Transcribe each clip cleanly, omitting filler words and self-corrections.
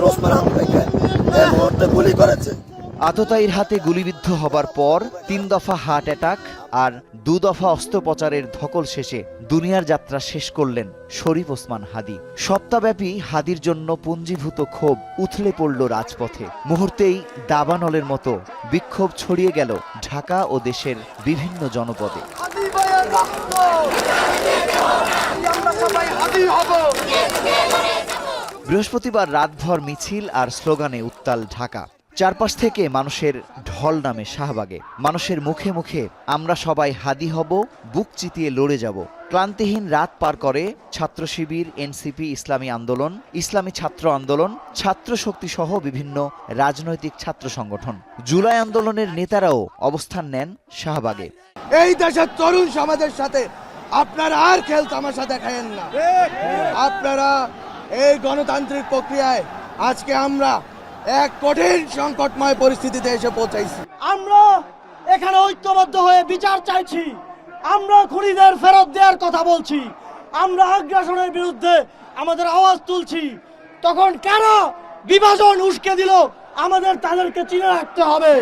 আমাদের ওসমান হাদি ভাইকে এই মুহূর্তে গুলি করেছে। আততায়ীর হাতে গুলিবিদ্ধ হবার পর ৩ দফা হার্ট অ্যাটাক আর ২ দফা অস্ত্রোপচারের ধকল শেষে দুনিয়ার যাত্রা শেষ করলেন শরীফ ওসমান হাদি। সপ্তাহব্যাপী হাদির জন্য পুঞ্জীভূত ক্ষোভ উথলে পড়ল রাজপথে। মুহূর্তেই দাবানলের মতো বিক্ষোভ ছড়িয়ে গেল ঢাকা ও দেশের বিভিন্ন জনপদে। বৃহস্পতিবার রাতভর মিছিল আর স্লোগানে উত্তাল ঢাকা। চারপাশ থেকে মানুষের ঢল নামে শাহবাগে। মানুষের মুখে মুখে আমরা সবাই হাদি হব, বুক চিতিয়ে লড়ে যাব। ক্লান্তিহীন রাত পার করে ছাত্র শিবির, এনসিপি, ইসলামী আন্দোলন, ইসলামী ছাত্র আন্দোলন, ছাত্র শক্তি সহ বিভিন্ন রাজনৈতিক ছাত্র সংগঠন। জুলাই আন্দোলনের নেতারাও অবস্থান নেন শাহবাগে। এই দেশের তরুণ সমাজের সাথে আপনারা আর খেল তামাশা দেখায়েন না। আপনারা এই গণতান্ত্রিক প্রক্রিয়ায় আজকে আমরা এক কঠিন সংকটময় পরিস্থিতিতে এসে পৌঁছাইছি। আমরা এখানে ঐক্যবদ্ধ হয়ে বিচার চাইছি। আমরা খুনিদের ফেরত দেওয়ার কথা বলছি। আমরা আগ্রাসনের বিরুদ্ধে আমাদের আওয়াজ তুলছি। তখন কেন বিভাজন উস্কে দিল? আমাদের তাদেরকে চিনে রাখতে হবে।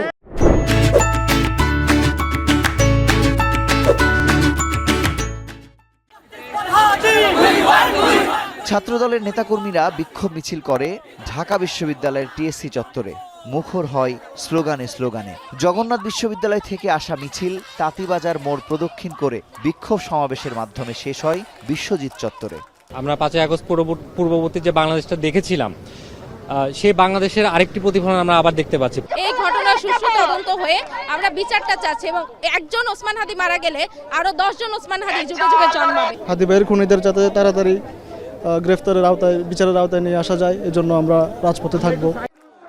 ছাত্রদলের নেতাকর্মীরা বিক্ষোভ মিছিল করে ঢাকা বিশ্ববিদ্যালয়ের টিএসসি চত্বরে। মুখর হয় স্লোগানে স্লোগানে। জগন্নাথ বিশ্ববিদ্যালয় থেকে আসা মিছিল তাঁতীবাজার মোড় প্রদক্ষিণ করে বিক্ষোভ সমাবেশের মাধ্যমে শেষ হয় বিশ্বজিৎ চত্বরে। আমরা 5ই আগস্ট পূর্ববর্তী যে বাংলাদেশটা দেখেছিলাম, সেই বাংলাদেশের আরেকটি প্রতিফলন আমরা আবার দেখতে পাচ্ছি। এই ঘটনার সুষ্ঠু তদন্ত হয়ে আমরা বিচারটা চাচ্ছি এবং একজন ওসমান হাদি মারা গেলে আরো 10 জন ওসমান হাদি যুগে যুগে জন্মাবে। হাদি ভাইয়ের খুনিদের যাতে তাড়াতাড়ি গ্রেফতারের আওতায়, বিচারের আওতায় নিয়ে আসা যায়, এজন্য আমরা রাজপথে থাকব।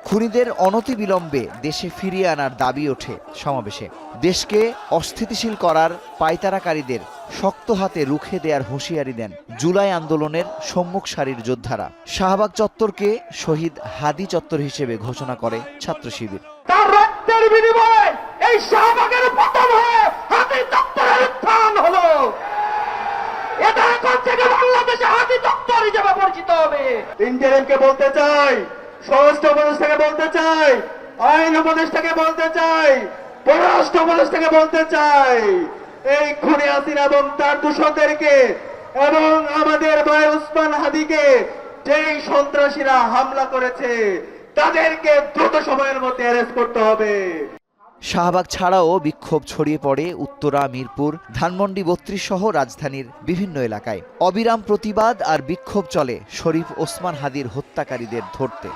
খুনিদের অনতিবিলম্বে দেশে ফিরিয়ে আনার দাবি ওঠে সমাবেশে। দেশকে অস্থিতিশীল করার পায়তারাকারীদের শক্ত হাতে রুখে দেওয়ার হুঁশিয়ারি দেন জুলাই আন্দোলনের সম্মুখ সারির যোদ্ধারা। শাহবাগ চত্বরকে শহীদ হাদি চত্বর হিসেবে ঘোষণা করে ছাত্র শিবির। তার রক্তের বিনিময়ে এই শাহবাগের পতন হয়ে হাদি চত্বরের উত্থান হলো। এটা এখন থেকে বাংলাদেশে হাদি চত্বর হিসেবে পরিচিত হবে। ইন্টারিমকে বলতে চাই, স্বরাষ্ট্র উপদেষ্টাকে বলতে চাই, আইন উপদেষ্টাকে বলতে চাই, পররাষ্ট্র উপদেষ্টাকে বলতে চাই, এই খুনি হাসিনা এবং তার দূষণদেরকে এবং আমাদের ভাই ওসমান হাদিকে যেই সন্ত্রাসীরা হামলা করেছে তাদেরকে দ্রুত সময়ের মধ্যে অ্যারেস্ট করতে হবে। শাহবাগ ছাড়াও বিক্ষোভ ছড়িয়ে পড়ে উত্তরা, মিরপুর, ধানমন্ডি 32 সহ রাজধানীর বিভিন্ন এলাকায়। অবিরাম প্রতিবাদ আর বিক্ষোভ চলে শরীফ ওসমান হাদির হত্যাকারীদের ধরতে।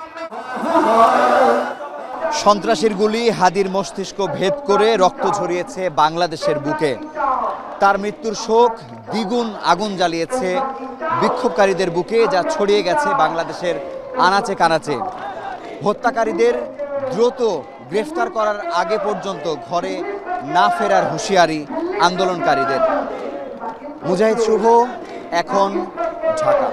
সন্ত্রাসীর গুলি হাদির মস্তিষ্ক ভেদ করে রক্ত ঝরিয়েছে বাংলাদেশের বুকে। তার মৃত্যুর শোক দ্বিগুণ আগুন জ্বালিয়েছে বিক্ষোভকারীদের বুকে, যা ছড়িয়ে গেছে বাংলাদেশের আনাচে কানাচে। হত্যাকারীদের দ্রুত গ্রেফতার করার আগে পর্যন্ত ঘরে না ফেরার হুঁশিয়ারি আন্দোলনকারীদের। মুজাহিদ শুভ, এখন, ঢাকা।